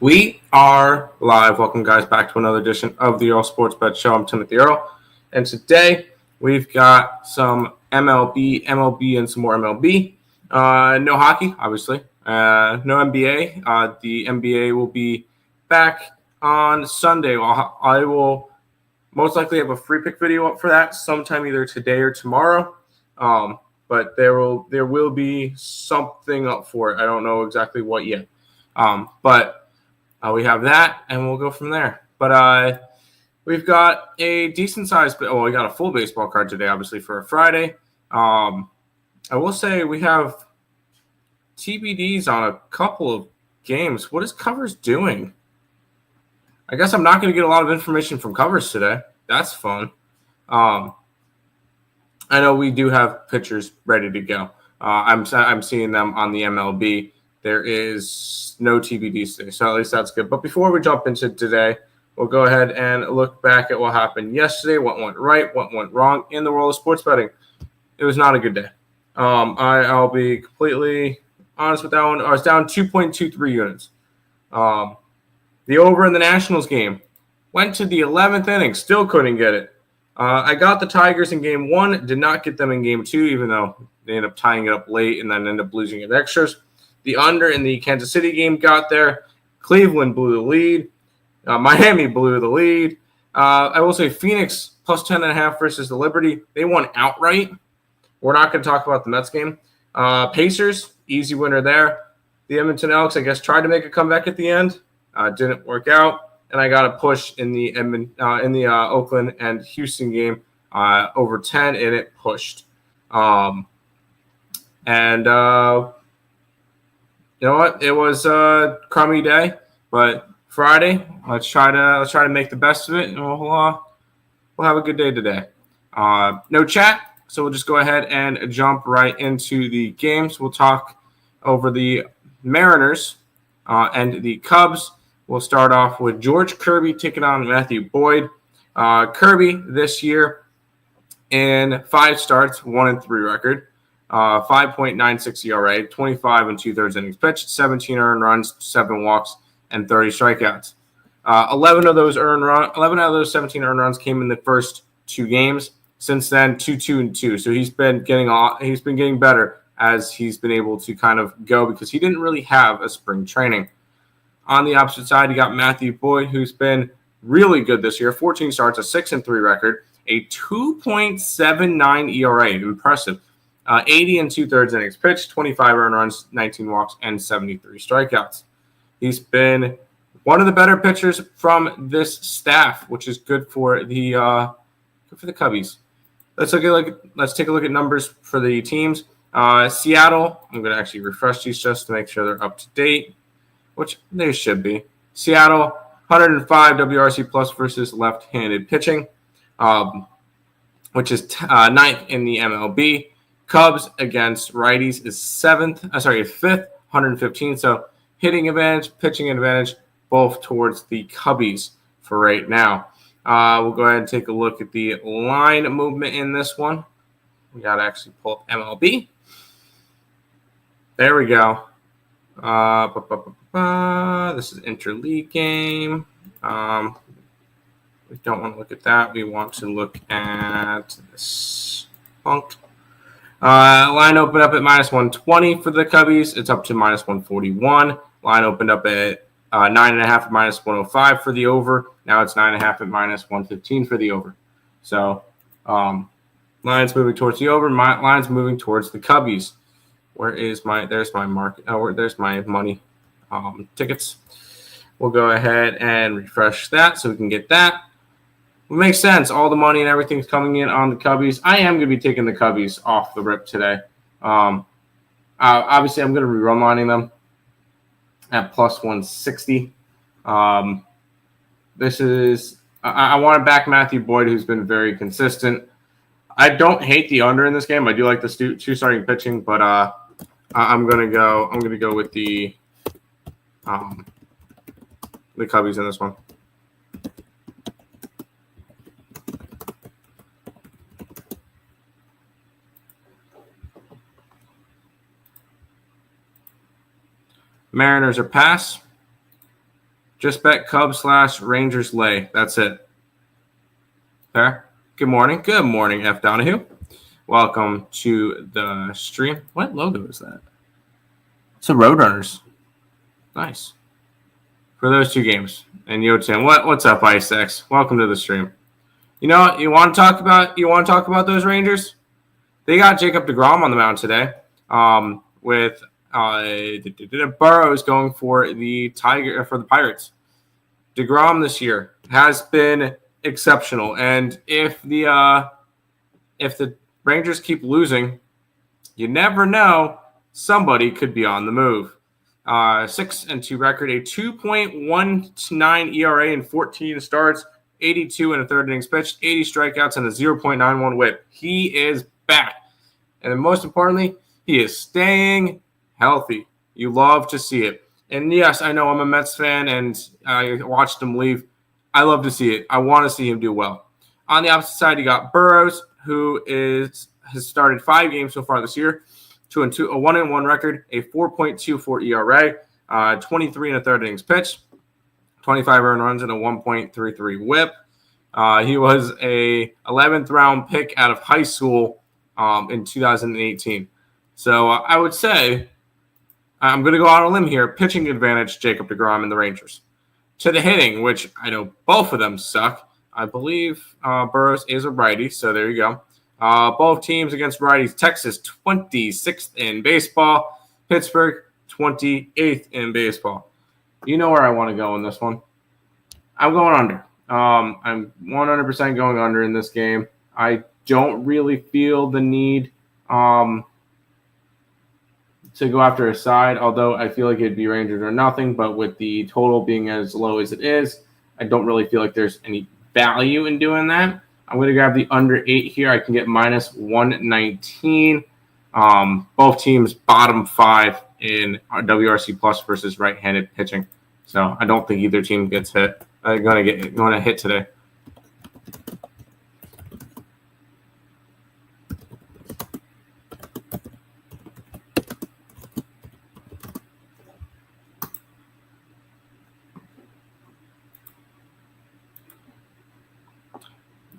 We are live. Welcome, guys, back to another edition of the Earle Sports Bet Show. I'm Timothy Earle, and today we've got some MLB, and some more MLB. No hockey, obviously. No NBA. The NBA will be back on Sunday. I will most likely have a free pick video up for that sometime either today or tomorrow. But there will be something up for it. I don't know exactly what yet. But we have that, and we'll go from there. But we've got a decent size. We got a full baseball card today, obviously, for a Friday. I will say we have TBDs on a couple of games. What is Covers doing? I guess I'm not going to get a lot of information from Covers today. That's fun. I know we do have pitchers ready to go. I'm seeing them on the MLB. There is no TBDs today, so at least that's good. But before we jump into today, we'll go ahead and look back at what happened yesterday, what went right, what went wrong in the world of sports betting. It was not a good day. I'll be completely honest with that one. I was down 2.23 units. The over in the Nationals game went to the 11th inning, still couldn't get it. I got the Tigers in game one, did not get them in game two, even though they ended up tying it up late and then ended up losing in extras. The under in the Kansas City game got there. Cleveland blew the lead. Miami blew the lead. I will say Phoenix plus 10.5 versus the Liberty. They won outright. We're not going to talk about the Mets game. Pacers, easy winner there. The Edmonton Elks, I guess, tried to make a comeback at the end. Didn't work out. And I got a push in the Oakland and Houston game over 10, and it pushed. You know what? It was a crummy day, but Friday, let's try to make the best of it, and we'll have a good day today. No chat, so we'll just go ahead and jump right into the games. We'll talk over the Mariners and the Cubs. We'll start off with George Kirby taking on Matthew Boyd. Kirby this year in 5 starts, 1-3 record. 5.96 ERA, 25 2/3 innings pitched, 17 earned runs, 7 walks, and 30 strikeouts. 11 of those 17 earned runs came in the first 2 games. Since then, 2-2-2. So he's been getting better as he's been able to kind of go because he didn't really have a spring training. On the opposite side, you got Matthew Boyd, who's been really good this year. 14 starts, a 6-3 record, a 2.79 ERA, impressive. 80 2/3 innings pitched, 25 earned runs, 19 walks, and 73 strikeouts. He's been one of the better pitchers from this staff, which is good for the Cubbies. Let's take a look at numbers for the teams. Seattle, I'm going to actually refresh these just to make sure they're up to date, which they should be. Seattle, 105 WRC plus versus left-handed pitching, which is 9th in the MLB. Cubs against righties is 5th, 115. So hitting advantage, pitching advantage, both towards the Cubbies for right now. We'll go ahead and take a look at the line movement in this one. We got to actually pull up MLB. There we go. This is interleague game. We don't want to look at that. We want to look at this punk. Line opened up at -120 for the Cubbies. It's up to -141. Line opened up at 9.5 at -105 for the over. Now it's 9.5 at -115 for the over. So lines moving towards the over. Lines moving towards the Cubbies. There's my market. There's my money tickets. We'll go ahead and refresh that so we can get that. It makes sense. All the money and everything's coming in on the Cubbies. I am going to be taking the Cubbies off the rip today. Obviously, I'm going to be run lining them at +160. I want to back Matthew Boyd, who's been very consistent. I don't hate the under in this game. I do like the 2 starting pitching, but I'm going to go with the Cubbies in this one. Mariners are pass. Just bet Cubs/Rangers lay. That's it. Fair. Good morning. Good morning, F. Donahue. Welcome to the stream. What logo is that? It's the Roadrunners. Nice. For those two games. And Yotin, what's up, Icex? Welcome to the stream. You know what? You want to talk about those Rangers? They got Jacob deGrom on the mound today. With Burrows going for the Pirates. deGrom this year has been exceptional, and if the Rangers keep losing, you never know, somebody could be on the move. 6-2 record, a 2.19 ERA in 14 starts, 82 in a third innings pitched, 80 strikeouts, and a 0.91 WHIP. He is back, and most importantly, he is staying healthy. You love to see it. And yes, I know I'm a Mets fan, and I watched him leave. I love to see it. I want to see him do well. On the opposite side, you got Burrows, who has started 5 games so far this year, a 1-1 record, a 4.24 ERA, 23 in a third innings pitched, 25 earned runs, and a 1.33 WHIP. He was a 11th round pick out of high school in 2018. So I would say, I'm going to go on a limb here, pitching advantage, Jacob deGrom and the Rangers. To the hitting, which I know both of them suck. I believe Burrows is a righty, so there you go. Both teams against righties. Texas, 26th in baseball. Pittsburgh, 28th in baseball. You know where I want to go in this one. I'm going under. I'm 100% going under in this game. I don't really feel the need to go after a side, although I feel like it'd be Rangers or nothing. But with the total being as low as it is, I don't really feel like there's any value in doing that. I'm going to grab the under 8 here. I can get minus 119. Both teams bottom 5 in WRC plus versus right-handed pitching. So I don't think either team gets hit. Going to hit today.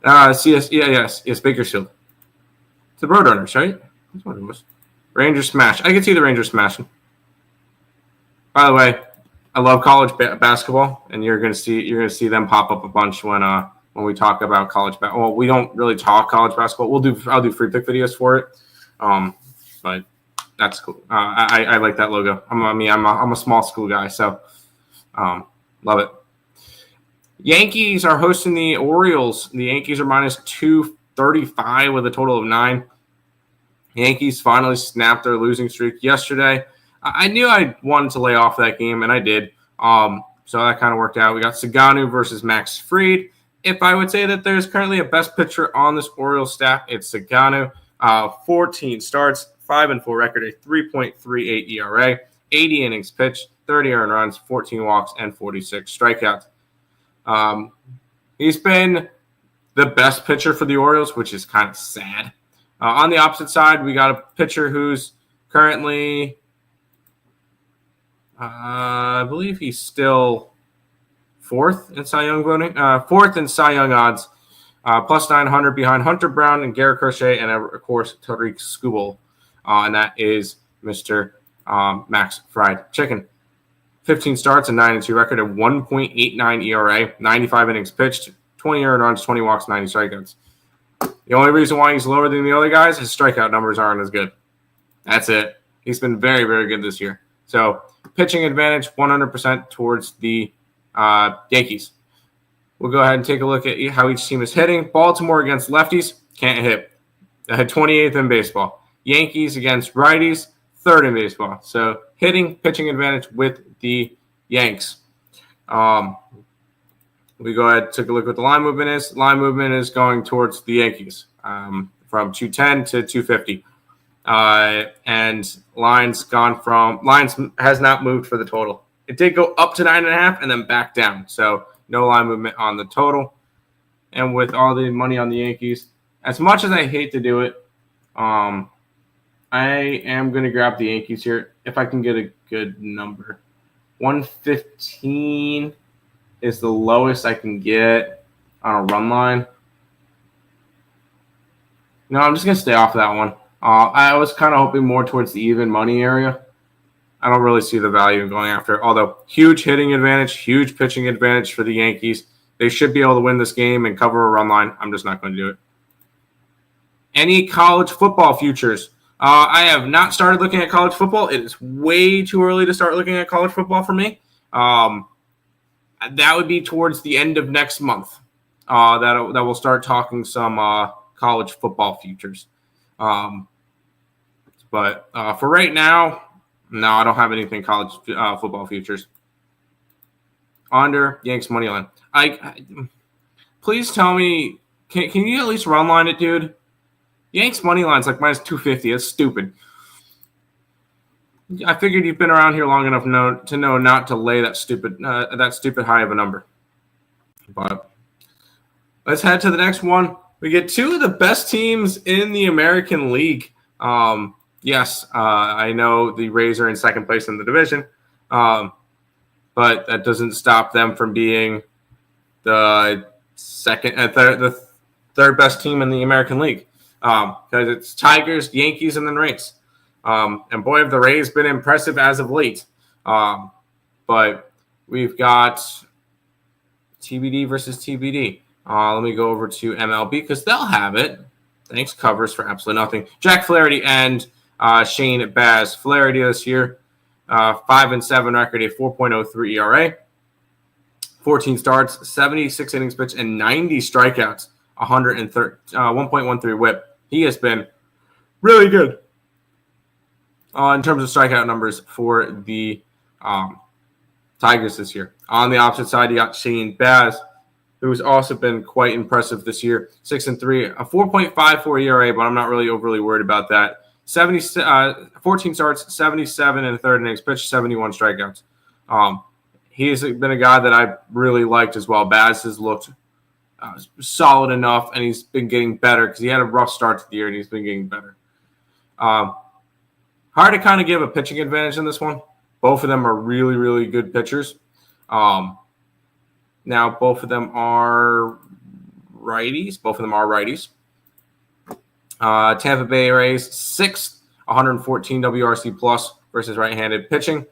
Yes, Bakersfield. It's the Roadrunners, right? That's what it was. Rangers smash. I can see the Rangers smashing. By the way, I love college basketball, and you're gonna see them pop up a bunch when we talk about college basketball. Well, we don't really talk college basketball. I'll do free pick videos for it. But that's cool. I like that logo. I'm a small school guy, so love it. Yankees are hosting the Orioles. The Yankees are minus 235 with a total of 9. Yankees finally snapped their losing streak yesterday. I knew I wanted to lay off that game, and I did. So that kind of worked out. We got Saganu versus Max Fried. If I would say that there's currently a best pitcher on this Orioles staff, it's Saganu. 14 starts, 5-4 record, a 3.38 ERA, 80 innings pitched, 30 earned runs, 14 walks, and 46 strikeouts. He's been the best pitcher for the Orioles, which is kind of sad. On the opposite side, we got a pitcher who's currently, I believe he's still 4th in Cy Young voting, 4th in Cy Young odds, plus 900 behind Hunter Brown and Garrett Crochet and, of course, Tariq Skubal. And that is Mr. Max Fried Chicken. 15 starts, a 9-2 record, a 1.89 ERA, 95 innings pitched, 20 earned runs, 20 walks, 90 strikeouts. The only reason why he's lower than the other guys, his strikeout numbers aren't as good. That's it. He's been very, very good this year. So pitching advantage 100% towards the Yankees. We'll go ahead and take a look at how each team is hitting. Baltimore against lefties, can't hit. 28th in baseball. Yankees against righties, 3rd in baseball. So hitting, pitching advantage with the Yanks. We go ahead and take a look at what the line movement is. Line movement is going towards the Yankees from 210 to 250. And lines has not moved for the total. It did go up to 9.5 and then back down. So no line movement on the total. And with all the money on the Yankees, as much as I hate to do it, I am going to grab the Yankees here if I can get a good number. 115. is the lowest I can get on a run line. No, I'm just going to stay off that one. I was kind of hoping more towards the even money area. I don't really see the value in going after it. Although, huge hitting advantage, huge pitching advantage for the Yankees. They should be able to win this game and cover a run line. I'm just not going to do it. Any college football futures? I have not started looking at college football. It is way too early to start looking at college football for me. That would be towards the end of next month. That we'll start talking some college football futures. But for right now, no, I don't have anything college football futures. Under Yanks money line. Please tell me, can you at least run line it, dude? Yanks money line's like minus 250. That's stupid. I figured you've been around here long enough to know not to lay that stupid high of a number. But let's head to the next one. We get two of the best teams in the American League. Yes, I know the Rays are in second place in the division, but that doesn't stop them from being the third best team in the American League. Because it's Tigers, Yankees, and then Rays. And boy, have the Rays been impressive as of late. But we've got TBD versus TBD. Let me go over to MLB because they'll have it. Thanks, covers for absolutely nothing. Jack Flaherty and Shane Baz. Flaherty this year, 5-7 record, a 4.03 ERA, 14 starts, 76 innings pitched, and 90 strikeouts, 1.13 WHIP. He has been really good in terms of strikeout numbers for the Tigers this year. On the opposite side, you got Shane Baz, who's also been quite impressive this year. 6-3, a 4.54 ERA, but I'm not really overly worried about that. 14 starts, 77 and a third innings pitched, 71 strikeouts. He's been a guy that I really liked as well. Baz has looked solid enough, and he's been getting better because he had a rough start to the year, and he's been getting better. Hard to kind of give a pitching advantage in this one. Both of them are really, really good pitchers. Now, both of them are righties. Tampa Bay Rays, 6th, 114 WRC plus versus right-handed pitching.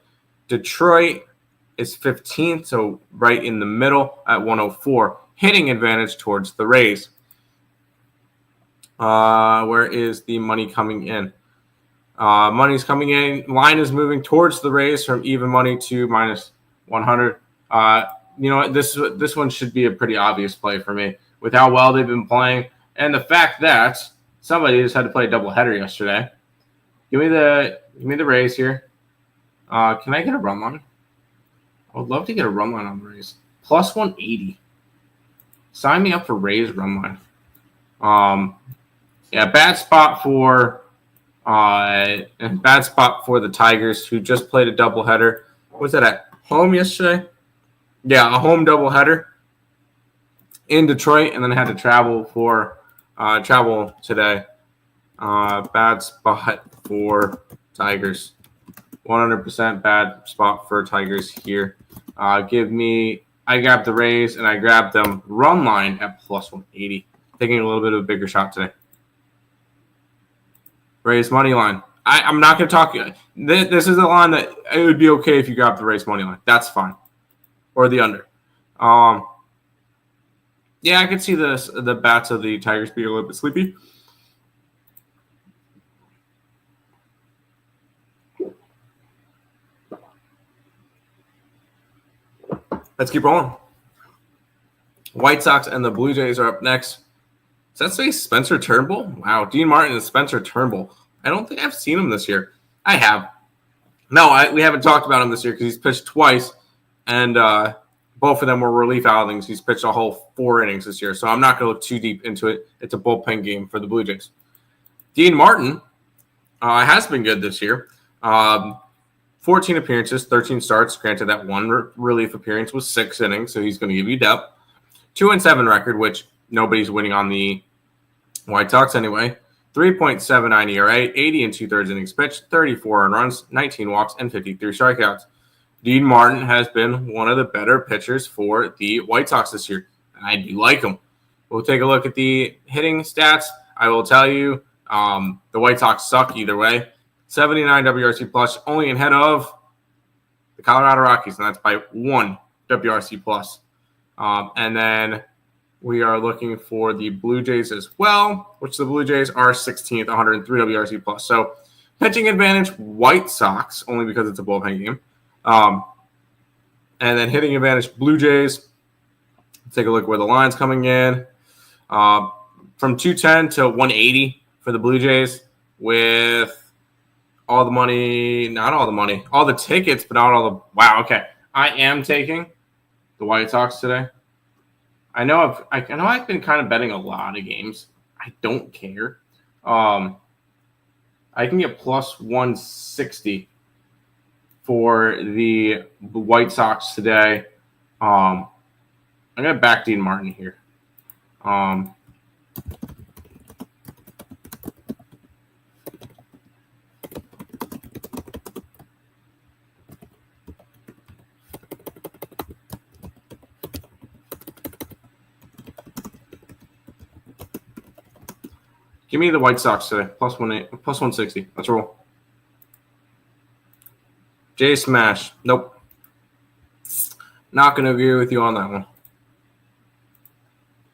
Detroit is 15th, so right in the middle at 104. Hitting advantage towards the Rays. Where is the money coming in? Money's coming in. Line is moving towards the Rays from even money to minus 100. You know what? This one should be a pretty obvious play for me with how well they've been playing and the fact that somebody just had to play a doubleheader yesterday. Give me the Rays here. Can I get a run line? I would love to get a run line on the Rays. Plus 180. Sign me up for Rays run line. Bad spot for the Tigers, who just played a doubleheader. Was that at home yesterday? Yeah, a home doubleheader in Detroit, and then had to travel today. Bad spot for Tigers. 100% bad spot for Tigers here. I grabbed the Rays, and I grabbed them run line at plus 180. Taking a little bit of a bigger shot today. Rays money line. I'm not going to talk. This is a line that it would be okay if you grab the Rays money line. That's fine. Or the under. Yeah, I could see the bats of the Tigers be a little bit sleepy. Let's keep rolling. White Sox and the Blue Jays are up next. Does that say Spencer Turnbull? Wow, Dean Martin and Spencer Turnbull. I don't think I've seen him this year. I have. No, we haven't talked about him this year because he's pitched twice, and both of them were relief outings. He's pitched a whole 4 innings this year, so I'm not going to look too deep into it. It's a bullpen game for the Blue Jays. Dean Martin has been good this year. 14 appearances, 13 starts. Granted, that one relief appearance was 6 innings, so he's going to give you depth. 2-7 record, which nobody's winning on the White Sox anyway. 3.79 ERA, 80 2/3 innings pitched, 34 earned runs, 19 walks, and 53 strikeouts. Dean Martin has been one of the better pitchers for the White Sox this year. And I do like him. We'll take a look at the hitting stats. I will tell you, the White Sox suck either way. 79 WRC plus, only ahead of the Colorado Rockies, and that's by 1 WRC plus. And then we are looking for the Blue Jays as well, which the Blue Jays are 16th, 103 WRC plus. So pitching advantage, White Sox, only because it's a bullpen game. And then hitting advantage, Blue Jays. Let's take a look where the line's coming in. From 210 to 180 for the Blue Jays with all the money, not all the money, all the tickets, but not all the – wow, okay. I am taking the White Sox today. I know I've been kind of betting a lot of games. I don't care. I can get plus 160 for the White Sox today. I'm going to back Dean Martin here. Give me the White Sox today. Plus 160. Let's roll. J Smash. Nope. Not going to agree with you on that one.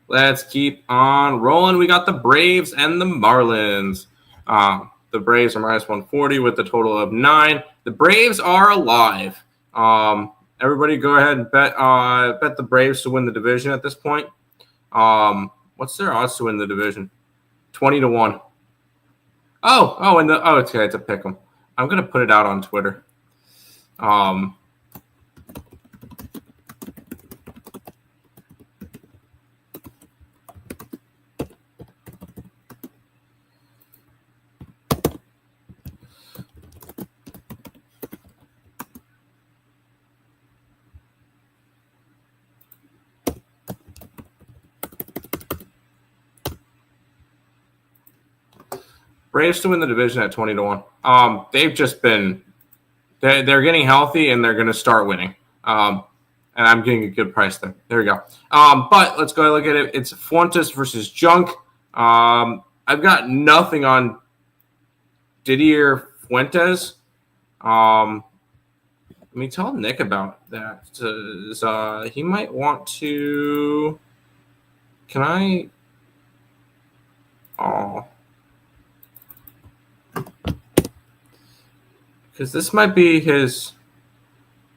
Let's keep on rolling. We got the Braves and the Marlins. The Braves are minus 140 with a total of 9. The Braves are alive. Everybody go ahead and bet the Braves to win the division at this point. What's their odds to win the division? 20-1. Okay, it's a pick 'em. I'm gonna put it out on Twitter. Braves to win the division at 20-1. They've just been they're getting healthy and they're going to start winning. And I'm getting a good price there. There we go. But let's go look at it. It's Fuentes versus Junk. I've got nothing on Didier Fuentes. Let me tell Nick about that. He might want to. Can I? Because this might be his.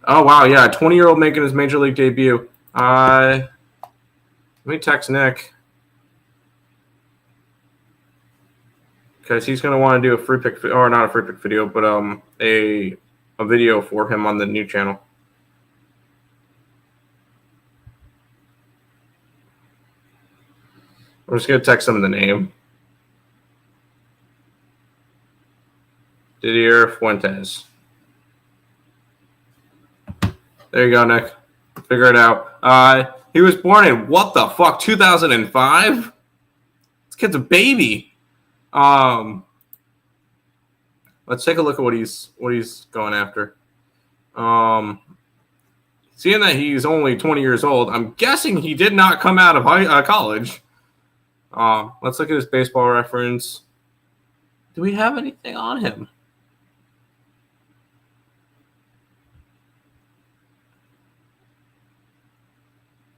Oh wow, yeah, 20-year-old making his major league debut. Let me text Nick because he's going to want to do a free pick, or not a free pick video, but a video for him on the new channel. I'm just going to text him the name. Didier Fuentes. There you go, Nick. Figure it out. He was born in, what the fuck, 2005? This kid's a baby. Let's take a look at what he's going after. Seeing that he's only 20 years old, I'm guessing he did not come out of college. Let's look at his baseball reference. Do we have anything on him?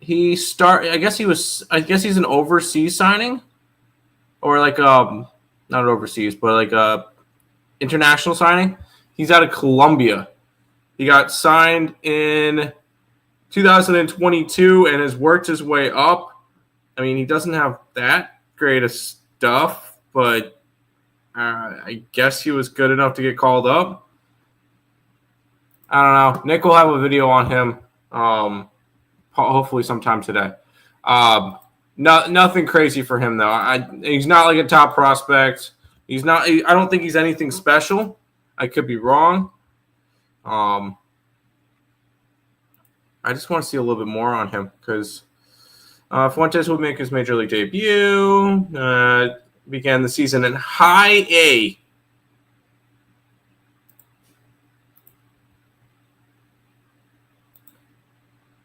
I guess he's an overseas signing, or like not overseas, but like a international signing. He's out of Colombia. He got signed in 2022 and has worked his way up. I mean, he doesn't have that great of stuff, but I guess he was good enough to get called up. I don't know. Nick will have a video on him. Hopefully sometime today. Nothing crazy for him though. He's not like a top prospect. He's not. I don't think he's anything special. I could be wrong. I just want to see a little bit more on him because Fuentes will make his major league debut. Began the season in High A.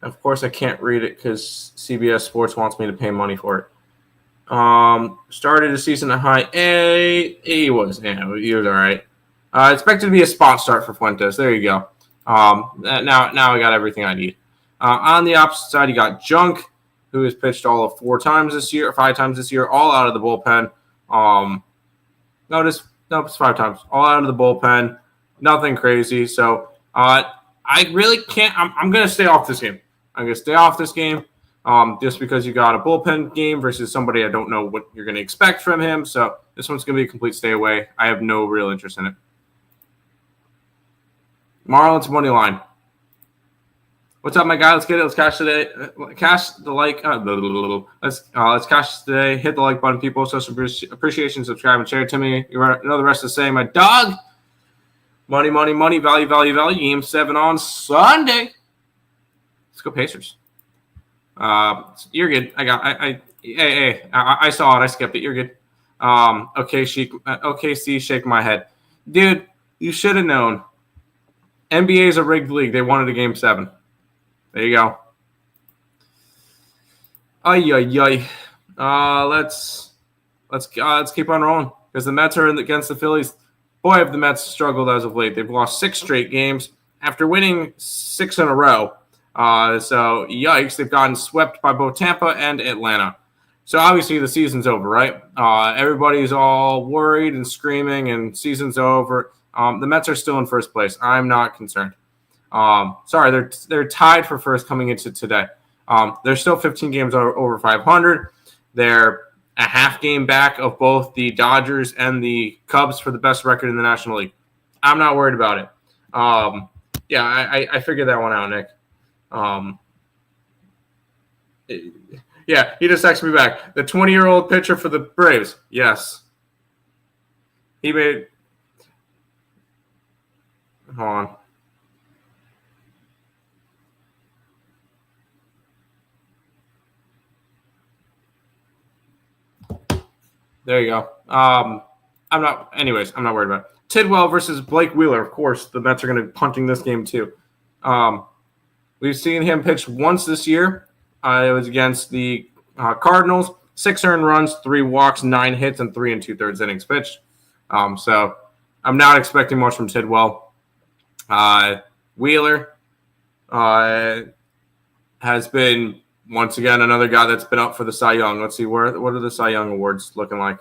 Of course, I can't read it because CBS Sports wants me to pay money for it. Started the season at high A. He was all right. Expected to be a spot start for Fuentes. There you go. Now I got everything I need. On the opposite side, you got Junk, who has pitched all of 5 times this year, all out of the bullpen. It's 5 times, all out of the bullpen. Nothing crazy. So I really can't. I'm going to stay off this game. Just because you got a bullpen game versus somebody I don't know what you're going to expect from him. So this one's going to be a complete stay away. I have no real interest in it. Marlins money line. What's up, my guy? Let's get it. Let's cash today. Cash the like. Let's cash today. Hit the like button, people. Social appreciation, subscribe, and share it to me. You know the rest of the same. My dog. Money, value. Game 7 on Sunday. Let's go Pacers. You're good. I saw it. I skipped it. You're good. OKC, shake my head. Dude, you should have known. NBA is a rigged league. They wanted a game 7. There you go. Let's keep on rolling because the Mets are against the Phillies. Boy, have the Mets struggled as of late. They've lost 6 straight games after winning 6 in a row. So, yikes, they've gotten swept by both Tampa and Atlanta. So, obviously, the season's over, right? Everybody's all worried and screaming, and season's over. The Mets are still in first place. I'm not concerned. They're tied for first coming into today. They're still 15 games over 500. They're a half game back of both the Dodgers and the Cubs for the best record in the National League. I'm not worried about it. I figured that one out, Nick. He just texted me back. The 20-year-old pitcher for the Braves. Yes. He made. Hold on. There you go. I'm not worried about it. Tidwell versus Blake Wheeler. Of course, the Mets are going to be punting this game too. We've seen him pitch once this year. It was against the Cardinals. 6 earned runs, 3 walks, 9 hits, and 3 2/3 innings pitched. So I'm not expecting much from Tidwell. Wheeler has been once again another guy that's been up for the Cy Young. Let's see what are the Cy Young awards looking like.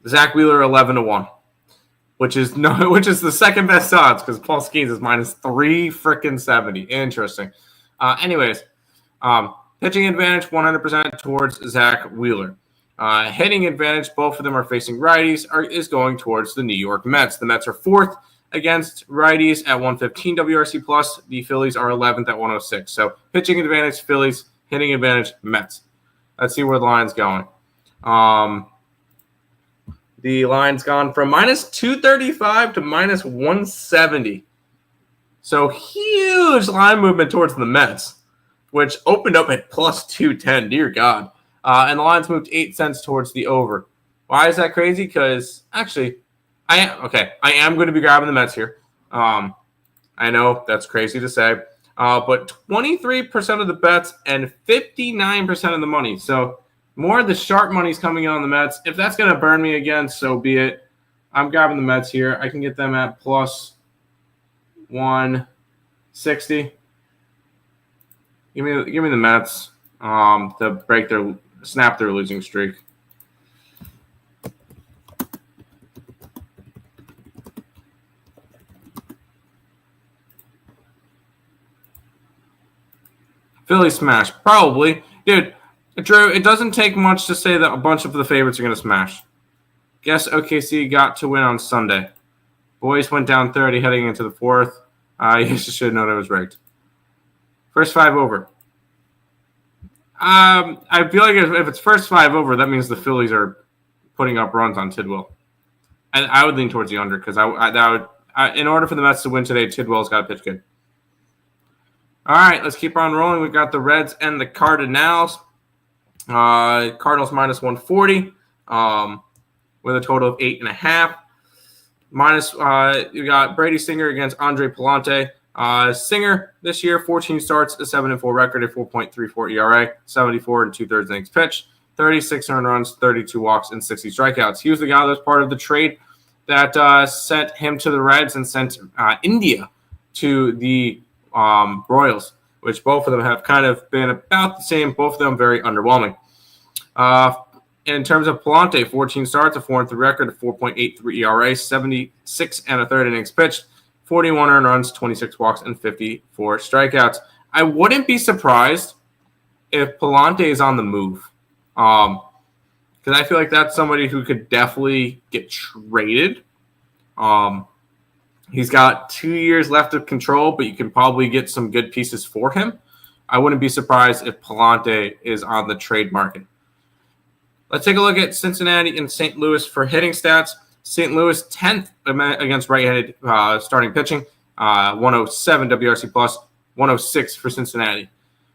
Zach Wheeler 11-1. Which is the second best odds because Paul Skeens is -370. Interesting. Anyways, pitching advantage 100% towards Zach Wheeler. Hitting advantage, both of them are facing righties, is going towards the New York Mets. The Mets are 4th against righties at 115 WRC plus. The Phillies are 11th at 106. So pitching advantage, Phillies. Hitting advantage, Mets. Let's see where the line's going. The line's gone from -235 to -170. So huge line movement towards the Mets, which opened up at +210. Dear God. And the line's moved 8 cents towards the over. Why is that crazy? Because actually, I am going to be grabbing the Mets here. I know that's crazy to say. But 23% of the bets and 59% of the money. So more of the sharp money's coming in on the Mets. If that's going to burn me again, so be it. I'm grabbing the Mets here. I can get them at +160. Give me the Mets to snap their losing streak. Philly smash. Probably. Dude, Drew, it doesn't take much to say that a bunch of the favorites are going to smash. Guess OKC got to win on Sunday. Boys went down 30 heading into the 4th. You should have known it was rigged. First 5 over. I feel like if it's first 5 over, that means the Phillies are putting up runs on Tidwell. And I would lean towards the under because in order for the Mets to win today, Tidwell's got to pitch good. All right, let's keep on rolling. We've got the Reds and the Cardinals. Cardinals -140 with a total of 8.5. You got Brady Singer against Andre Palante. Singer this year, 14 starts, a 7-4 record, a 4.34 ERA, 74 and 2/3 innings pitched, 36 earned runs, 32 walks, and 60 strikeouts. He was the guy that was part of the trade that sent him to the Reds and sent India to the Royals, which both of them have kind of been about the same. Both of them very underwhelming. In terms of Palante, 14 starts, a 4-3 record, a 4.83 ERA, 76 and a third innings pitched, 41 earned runs, 26 walks, and 54 strikeouts. I wouldn't be surprised if Palante is on the move. Because I feel like that's somebody who could definitely get traded. He's got 2 years left of control, but you can probably get some good pieces for him. I wouldn't be surprised if Palante is on the trade market. Let's take a look at Cincinnati and St. Louis for hitting stats. St. Louis 10th against right-handed starting pitching, 107 WRC plus, 106 for Cincinnati.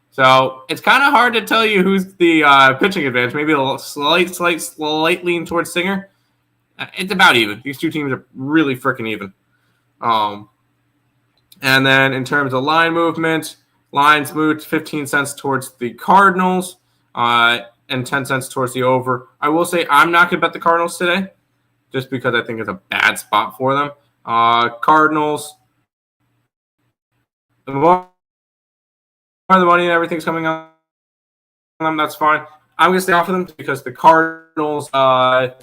So it's kind of hard to tell you who's the pitching advantage. Maybe a slight lean towards Singer. It's about even. These two teams are really freaking even. And then in terms of line movement, lines moved 15 cents towards the Cardinals and 10 cents towards the over. I will say I'm not going to bet the Cardinals today, just because I think it's a bad spot for them. Cardinals, the more the money and everything's coming on them, that's fine. I'm going to stay off of them because the Cardinals there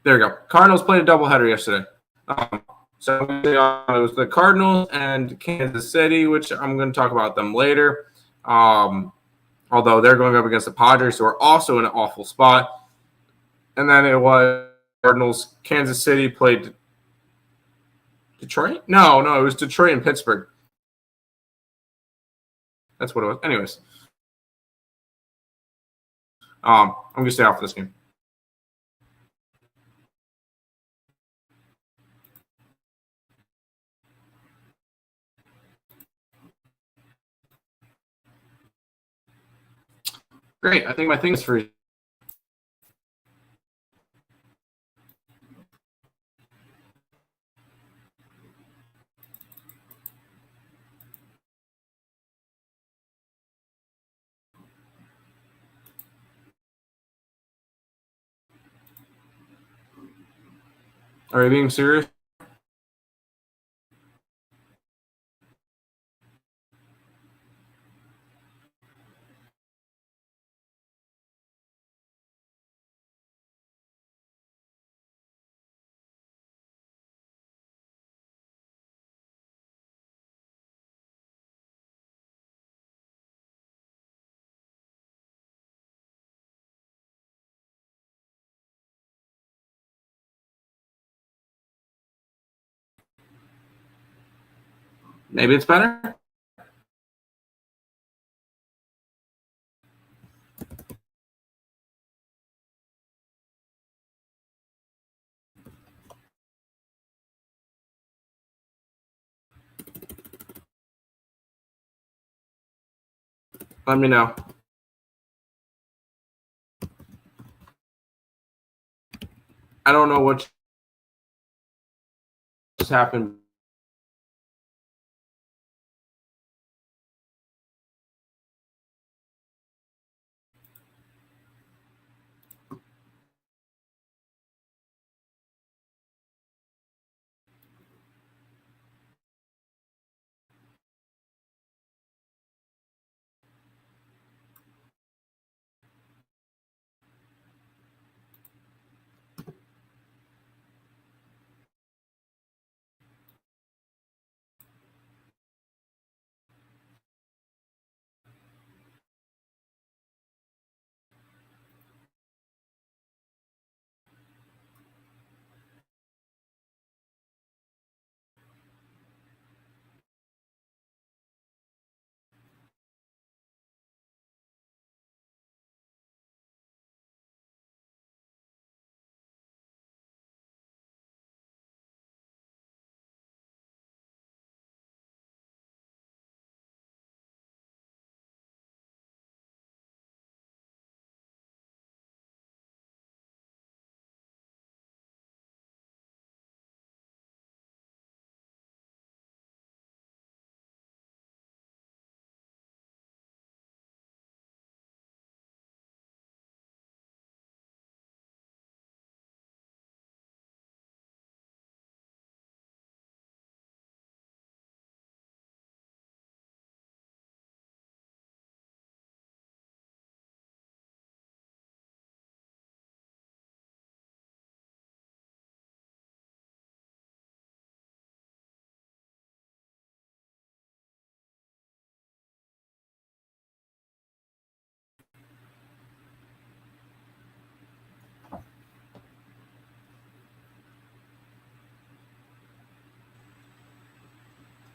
we go. Cardinals played a doubleheader yesterday. So it was the Cardinals and Kansas City, which I'm going to talk about them later. Although they're going up against the Padres, who are also in an awful spot. And then it was Cardinals. Kansas City played Detroit? No, it was Detroit and Pittsburgh. That's what it was. Anyways. I'm going to stay off this game. Great. I think my thing's free. Are you being serious? Maybe it's better. Let me know. I don't know what just happened.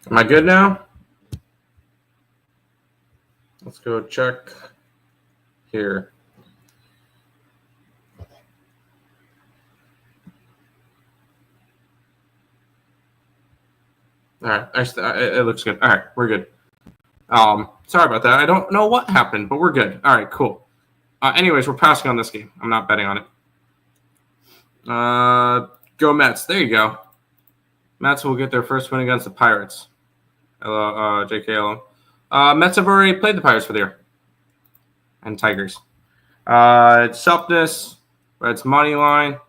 Am I good now? Let's go check here. All right, it looks good. All right, we're good. Sorry about that. I don't know what happened, but we're good. All right, cool. Anyways, we're passing on this game. I'm not betting on it. Go Mets. There you go. Mets will get their first win against the Pirates. Hello, J.K. Earle. Mets have already played the Pirates for the year. And Tigers. Softness. Reds money line.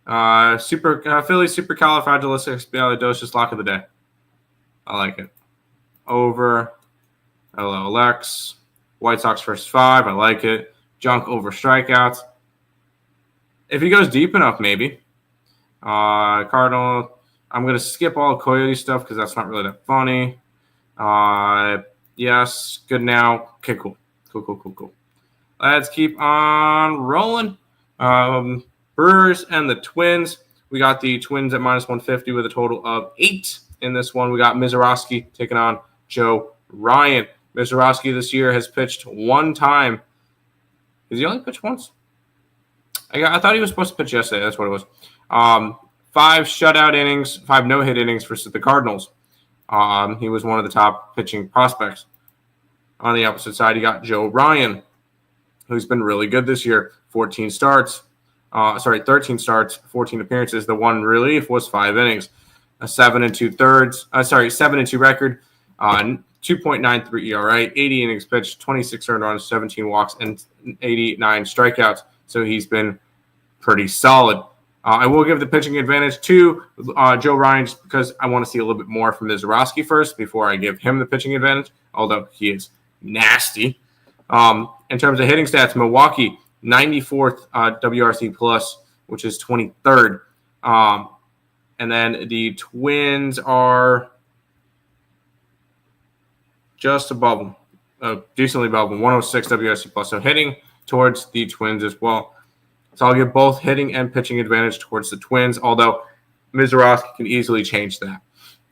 Philly supercalifragilisticexpialidocious lock of the day. I like it. Over. Hello, Lex. White Sox versus 5. I like it. Junk over strikeouts. If he goes deep enough, maybe. Cardinal. I'm going to skip all Coyote stuff because that's not really that funny. Yes. Good now. Okay, cool. Cool. Let's keep on rolling. Brewers and the Twins. We got the Twins at minus 150 with a total of 8. In this one, we got Mizorowski taking on Joe Ryan. Mizorowski this year has pitched one time. Has he only pitched once? I thought he was supposed to pitch yesterday. That's what it was. 5 shutout innings, 5 no-hit innings versus the Cardinals. He was one of the top pitching prospects. On the opposite side, you got Joe Ryan, who's been really good this year. 13 starts, 14 appearances. The one relief was 5 innings. A 7 2 record, 2.93 ERA, 80 innings pitched, 26 earned runs, 17 walks, and 89 strikeouts. So he's been pretty solid. I will give the pitching advantage to Joe Ryan just because I want to see a little bit more from Mizorowski first before I give him the pitching advantage, although he is nasty. In terms of hitting stats, Milwaukee, 94th WRC plus, which is 23rd. And then the Twins are just above them, decently above them, 106 WRC plus. So hitting towards the Twins as well. So I'll give both hitting and pitching advantage towards the Twins, although Mizorowski can easily change that.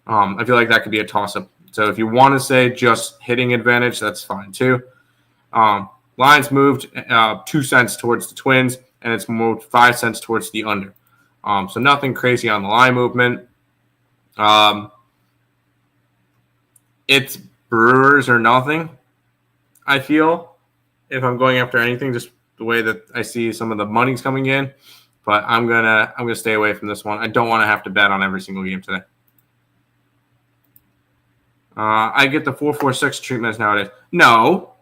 I feel like that could be a toss-up. So if you want to say just hitting advantage, that's fine too. Lines moved 2 cents towards the Twins, and it's moved 5 cents towards the under. So nothing crazy on the line movement. It's Brewers or nothing, I feel, if I'm going after anything, just the way that I see some of the money's coming in. But I'm gonna stay away from this one. I don't want to have to bet on every single game today. I get the 4-4-6 treatments nowadays. No,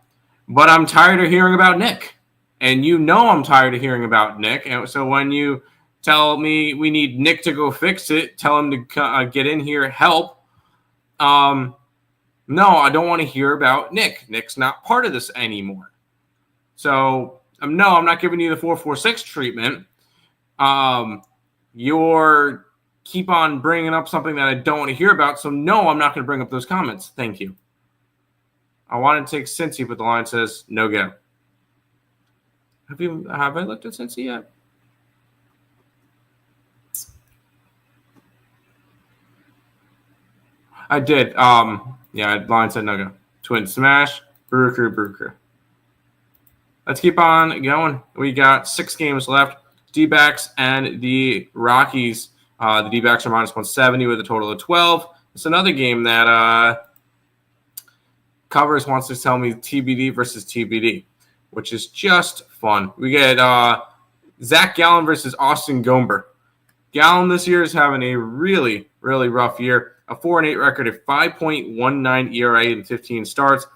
but I'm tired of hearing about Nick. And you know I'm tired of hearing about Nick. And so when you tell me we need Nick to go fix it, tell him to get in here, help. No, I don't want to hear about Nick. Nick's not part of this anymore. So, no, I'm not giving you the 4-4-6 treatment. You're keep on bringing up something that I don't want to hear about. So, no, I'm not going to bring up those comments. Thank you. I wanted to take Cincy, but the line says no go. Have I looked at Cincy yet? I did. Yeah, line said no go. Twin smash. Brew crew. Let's keep on going. We got 6 games left. D-backs and the Rockies. The D-backs are minus 170 with a total of 12. It's another game that Covers wants to tell me TBD versus TBD, which is just fun. We get Zach Gallen versus Austin Gomber. Gallen this year is having a really, really rough year. A 4-8 record, a 5.19 ERA in 15 starts,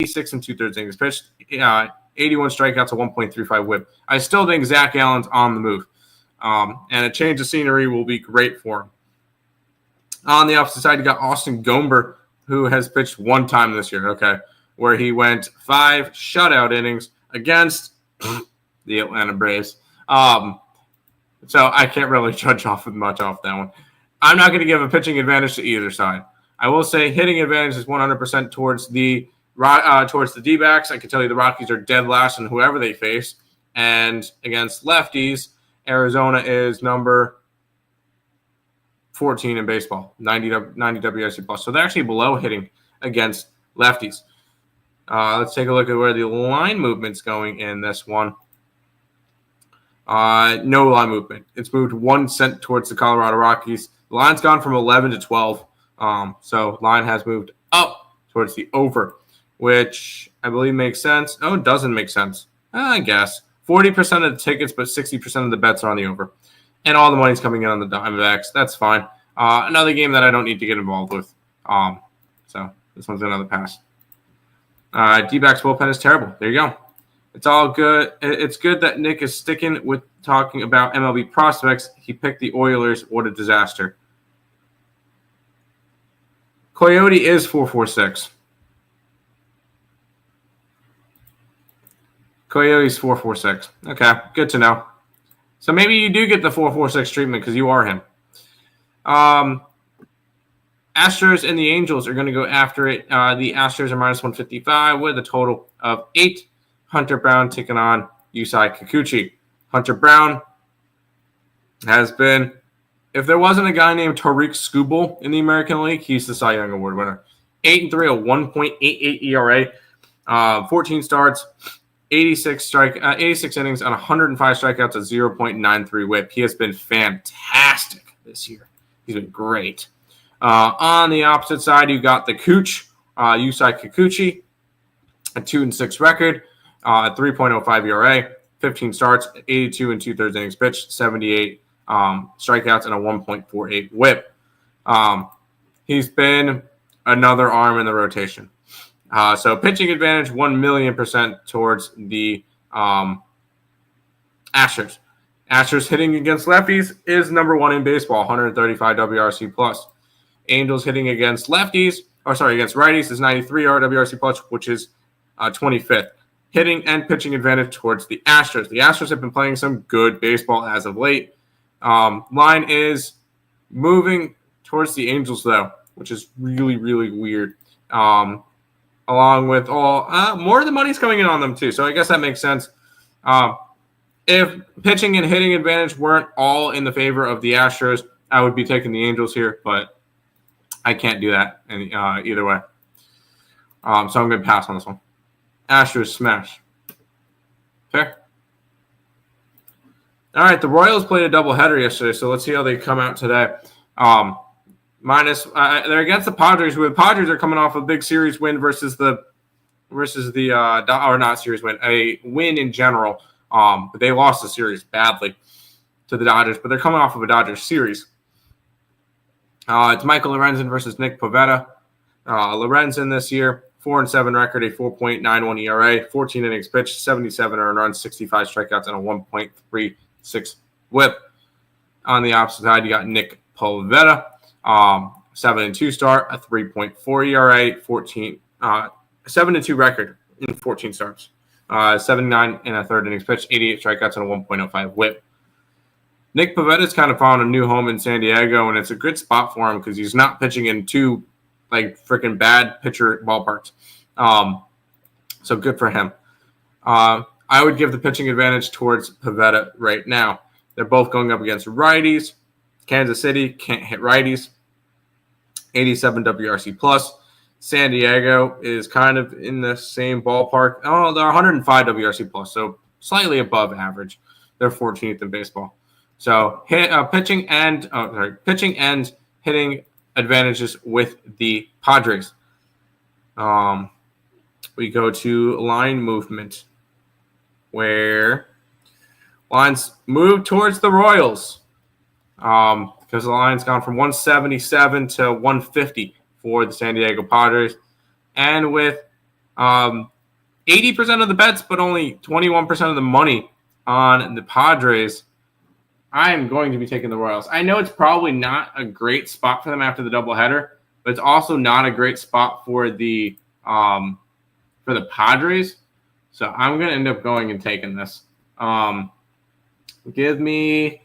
86 2/3 innings pitched, 81 strikeouts, a 1.35 WHIP. I still think Zach Gallen's on the move, and a change of scenery will be great for him. On the opposite side, you got Austin Gomber, who has pitched one time this year, where he went 5 shutout innings against the Atlanta Braves. So I can't really judge much off that one. I'm not going to give a pitching advantage to either side. I will say hitting advantage is 100% towards the D-backs. I can tell you the Rockies are dead last in whoever they face. And against lefties, Arizona is number 14 in baseball, 90 WRC plus. So they're actually below hitting against lefties. Let's take a look at where the line movement's going in this one. No line movement. It's moved 1 cent towards the Colorado Rockies. The line's gone from 11 to 12. So line has moved up towards the over, which I believe makes sense. Oh, it doesn't make sense. I guess. 40% of the tickets, but 60% of the bets are on the over. And all the money's coming in on the Diamondbacks. That's fine. Another game that I don't need to get involved with. So this one's another pass. D-backs bullpen is terrible. There you go. It's all good. It's good that Nick is sticking with talking about MLB prospects. He picked the Oilers. What a disaster. Coyote is 446. Coyote's 446. Okay, good to know. So maybe you do get the 446 treatment because you are him. Astros and the Angels are going to go after it. The Astros are minus 155 with a total of 8. Hunter Brown taking on Yusei Kikuchi. Hunter Brown has been, if there wasn't a guy named Tariq Skubal in the American League, he's the Cy Young Award winner. 8-3, a 1.88 ERA, 14 starts, 86 innings, and 105 strikeouts, a 0.93 WHIP. He has been fantastic this year. He's been great. On the opposite side, you got the Cooch, Yusei Kikuchi, a 2-6 record, 3.05 ERA, 15 starts, 82 and 2/3 innings pitched, 78 strikeouts, and a 1.48 WHIP. He's been another arm in the rotation. So pitching advantage 1,000,000% towards the Astros. Astros hitting against lefties is number 1 in baseball, 135 WRC plus. Angels hitting against righties is 93 WRC plus, which is 25th. Hitting and pitching advantage towards the Astros. The Astros have been playing some good baseball as of late. Line is moving towards the Angels, though, which is really, really weird. Along with more of the money's coming in on them, too. So I guess that makes sense. If pitching and hitting advantage weren't all in the favor of the Astros, I would be taking the Angels here, but I can't do that either way. So I'm going to pass on this one. Astros smash. Fair. All right, the Royals played a doubleheader yesterday, so let's see how they come out today. They're against the Padres, who the Padres are coming off a big series win versus the not series win, a win in general. But they lost the series badly to the Dodgers, but they're coming off of a Dodgers series. It's Michael Lorenzen versus Nick Pivetta. Lorenzen this year, 4-7 record, a 4.91 ERA, 14 innings pitched, 77 earned runs, 65 strikeouts, and a 1.36 WHIP. On the opposite side, you got Nick Pivetta, 7-2 start, a 3.4 ERA, 7-2 record in 14 starts, 79 and a third innings pitched, 88 strikeouts, and a 1.05 WHIP. Nick Pivetta's kind of found a new home in San Diego, and it's a good spot for him because he's not pitching in two freaking bad pitcher ballparks. So good for him. I would give the pitching advantage towards Pivetta right now. They're both going up against righties. Kansas City can't hit righties. 87 WRC plus. San Diego is kind of in the same ballpark. Oh, they're 105 WRC plus, so slightly above average. They're 14th in baseball. So pitching and hitting advantages with the Padres. We go to line movement, where lines move towards the Royals, because the line's gone from 177 to 150 for the San Diego Padres, and with 80% of the bets, but only 21% of the money on the Padres, I'm going to be taking the Royals. I know it's probably not a great spot for them after the doubleheader, but it's also not a great spot for the Padres. So I'm going to end up going and taking this. Give me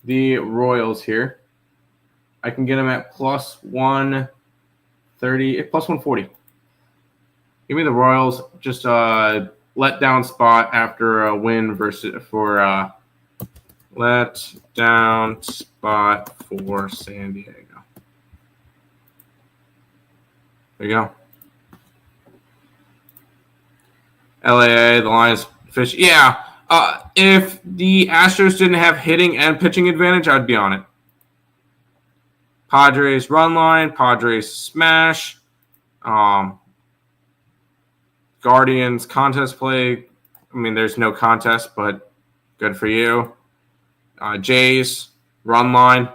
the Royals here. I can get them at plus 130, plus 140. Give me the Royals. Just a letdown spot after a win Let down spot for San Diego. There you go. LAA, the Lions fish. Yeah. If the Astros didn't have hitting and pitching advantage, I'd be on it. Padres run line, Padres smash. Guardians contest play. I mean, there's no contest, but good for you. Jays run line.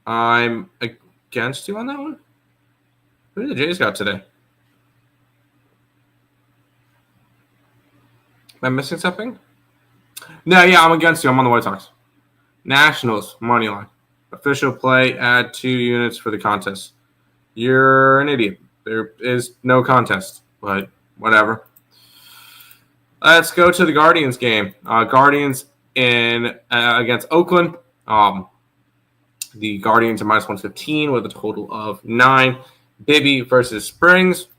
I'm against you on that one. Who did the Jays got today? Am I missing something? No, yeah, I'm against you. I'm on the White Sox. Nationals, money line. Official play, add 2 units for the contest. You're an idiot. There is no contest, but whatever. Let's go to the Guardians game. Guardians against Oakland. The Guardians are minus 115 with a total of 9. Bibby versus Springs.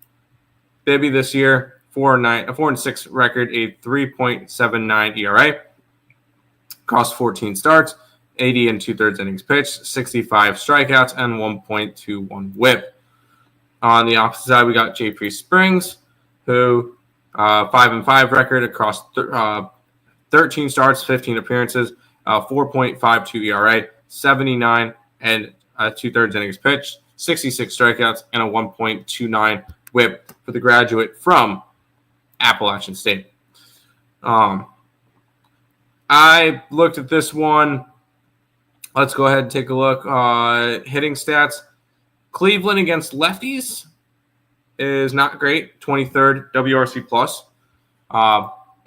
Bibby this year. 4-6 record, a 3.79 ERA. Cost 14 starts, 80 and 2/3 innings pitched, 65 strikeouts, and 1.21 WHIP. On the opposite side, we got JP Springs, who 5-5 record across 13 starts, 15 appearances, 4.52 ERA, 79 and 2/3 innings pitched, 66 strikeouts, and a 1.29 WHIP for the graduate from Appalachian State. I looked at this one. Let's go ahead and take a look. Hitting stats. Cleveland against lefties is not great. 23rd WRC plus.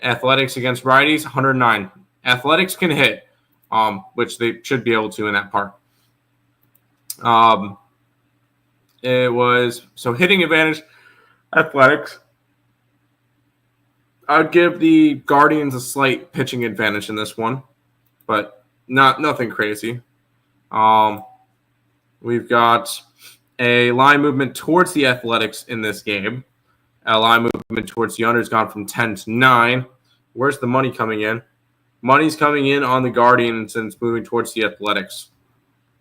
Athletics against righties, 109. Athletics can hit, which they should be able to in that park. It was so hitting advantage. Athletics. I'd give the Guardians a slight pitching advantage in this one, but nothing crazy. We've got a line movement towards the Athletics in this game. A line movement towards the under has gone from 10 to 9. Where's the money coming in? Money's coming in on the Guardians and it's moving towards the Athletics.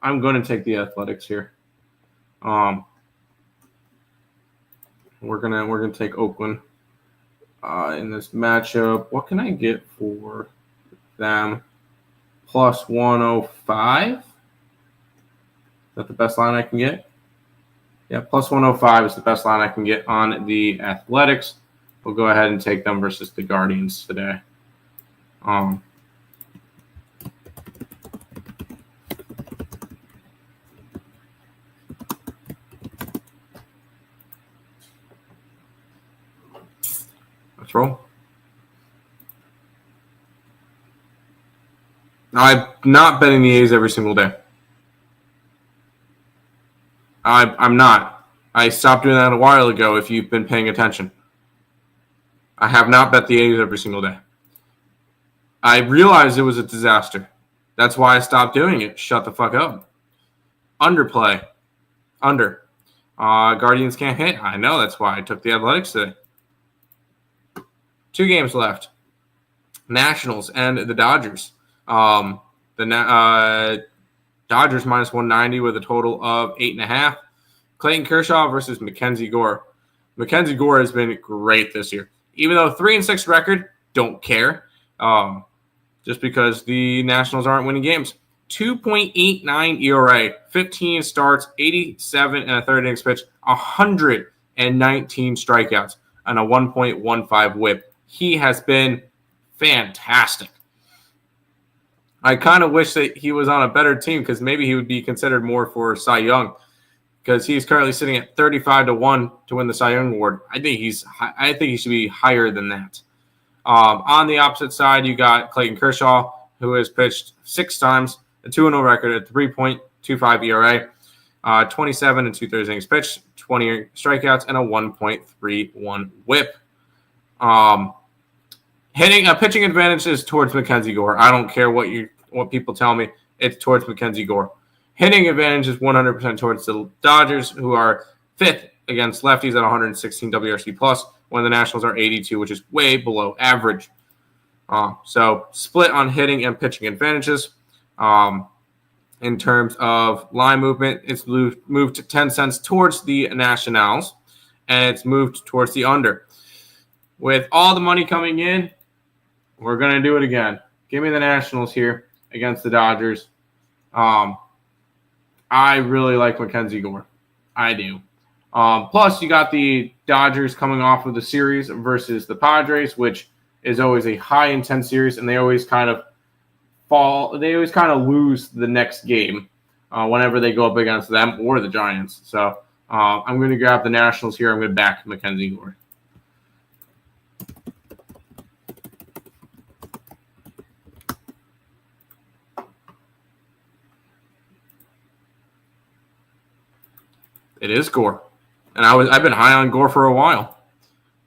I'm going to take the Athletics here. We're gonna take Oakland. In this matchup, what can I get for them? Plus 105? Is that the best line I can get? Yeah, plus 105 is the best line I can get on the Athletics. We'll go ahead and take them versus the Guardians today. Let's roll. I'm not betting the A's every single day. I'm not. I stopped doing that a while ago if you've been paying attention. I have not bet the A's every single day. I realized it was a disaster. That's why I stopped doing it. Shut the fuck up. Underplay. Under. Guardians can't hit. I know. That's why I took the Athletics today. 2 games left. Nationals and the Dodgers. The Dodgers minus 190 with a total of 8.5. Clayton Kershaw versus Mackenzie Gore. Mackenzie Gore has been great this year. Even though 3-6 record, don't care. Just because the Nationals aren't winning games. 2.89 ERA, 15 starts, 87 and a third innings pitch, 119 strikeouts, and a 1.15 WHIP. He has been fantastic. I kind of wish that he was on a better team because maybe he would be considered more for Cy Young because he's currently sitting at 35-1 to win the Cy Young award. I think he should be higher than that. On the opposite side, you got Clayton Kershaw, who has pitched 6 times, a 2-0 record at 3.25 ERA, 27 and 2/3 innings pitched, 20 strikeouts, and a 1.31 WHIP. Pitching advantage is towards Mackenzie Gore. I don't care what people tell me. It's towards Mackenzie Gore. Hitting advantage is 100% towards the Dodgers, who are 5th against lefties at 116 WRC plus, when the Nationals are 82, which is way below average. So split on hitting and pitching advantages. In terms of line movement, it's moved to 10 cents towards the Nationals, and it's moved towards the under. With all the money coming in, we're going to do it again. Give me the Nationals here against the Dodgers. I really like Mackenzie Gore. I do. Plus, you got the Dodgers coming off of the series versus the Padres, which is always a high-intense series, and they always kind of lose the next game whenever they go up against them or the Giants. So I'm going to grab the Nationals here. I'm going to back Mackenzie Gore. It is Gore. And I've been high on Gore for a while.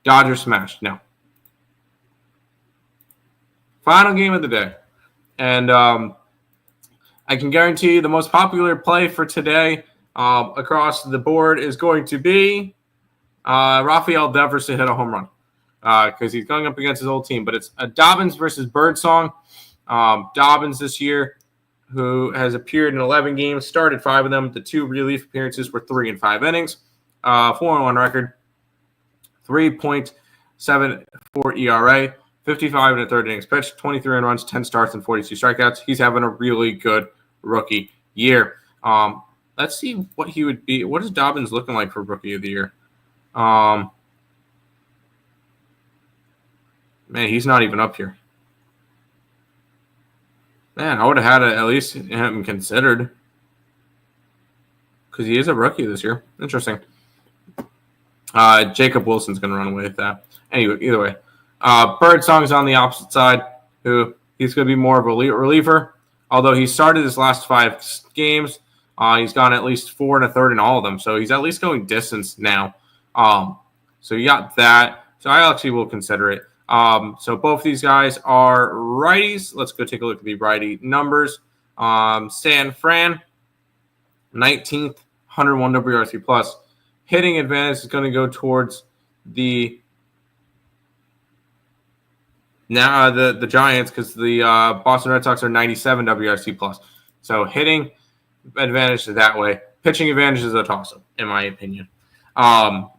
Dodgers smashed. No. Final game of the day. And I can guarantee the most popular play for today across the board is going to be Rafael Devers to hit a home run because he's going up against his old team. But it's a Dobbins versus Birdsong. Dobbins this year, who has appeared in 11 games, started 5 of them. The 2 relief appearances were 3 and 5 innings. 4-1 record, 3.74 ERA. 55 and a third innings pitched, 23 runs, 10 starts, and 42 strikeouts. He's having a really good rookie year. Let's see what he would be. What is Dobbins looking like for rookie of the year? Man, he's not even up here. Man, I would have had at least him considered because he is a rookie this year. Interesting. Jacob Wilson's going to run away with that. Anyway, either way. Birdsong's on the opposite side, who he's going to be more of a reliever. Although he started his last 5 games, he's gone at least 4 and a third in all of them. So he's at least going distance now. So you got that. So I actually will consider it. So both these guys are righties. Let's go take a look at the righty numbers. San Fran, 19th, 101 WRC plus. Hitting advantage is going to go towards the Giants because the Boston Red Sox are 97 WRC plus. So hitting advantage is that way. Pitching advantage is a toss-up, in my opinion. And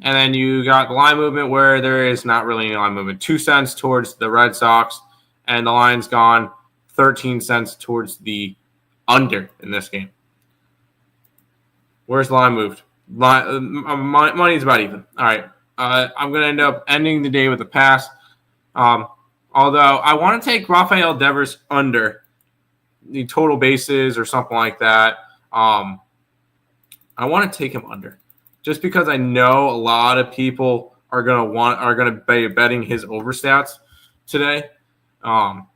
then you got the line movement where there is not really any line movement. 2 cents towards the Red Sox, and the line's gone 13 cents towards the under in this game. Where's the line moved? Money's about even. All right. I'm going to end up ending the day with a pass. Although I want to take Rafael Devers under the total bases or something like that. I want to take him under just because I know a lot of people are going to be betting his over stats today. I'm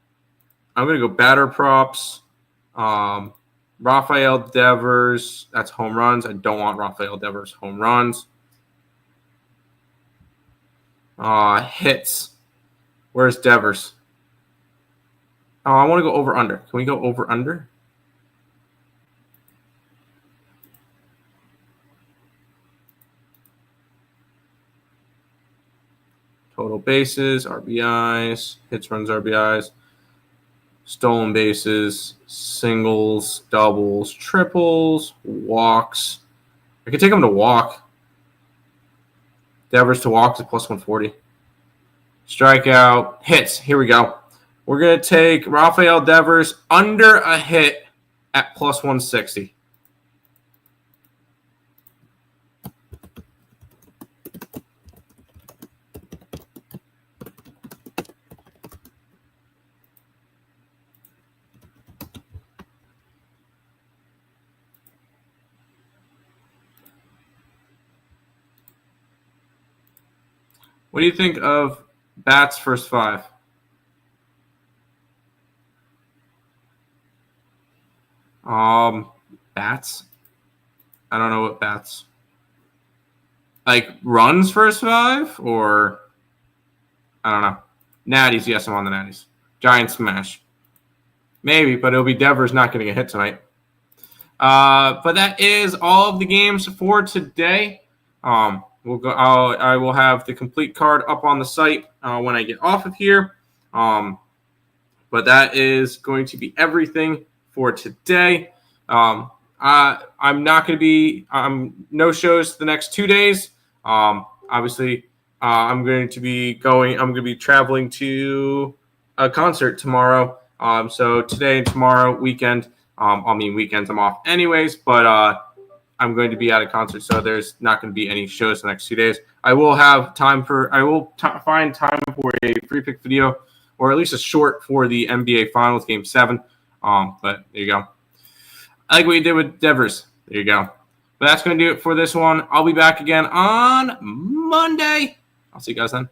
going to go batter props. Rafael Devers, that's home runs. I don't want Rafael Devers home runs. Hits. Where's Devers? Oh, I want to go over under. Can we go over under? Total bases, RBIs, hits, runs, RBIs, stolen bases, singles, doubles, triples, walks. I could take him to walk. Devers to walk is plus 140. Strikeout, hits. Here we go. We're going to take Rafael Devers under a hit at plus 160. What do you think of Bats first 5? Bats? I don't know what bats. Like runs first 5 or I don't know. Natties, yes, I'm on the Natties. Giant smash. Maybe, but it'll be Devers not getting a hit tonight. But that is all of the games for today. We'll go. I will have the complete card up on the site when I get off of here. But that is going to be everything for today. I'm not going to be no shows the next 2 days. Obviously, I'm going to be traveling to a concert tomorrow. So today and tomorrow weekend. Weekends I'm off anyways, but I'm going to be at a concert, so there's not going to be any shows the next 2 days. I will have time find time for a free pick video, or at least a short for the NBA Finals Game 7. But there you go. I like what you did with Devers. There you go. But that's going to do it for this one. I'll be back again on Monday. I'll see you guys then.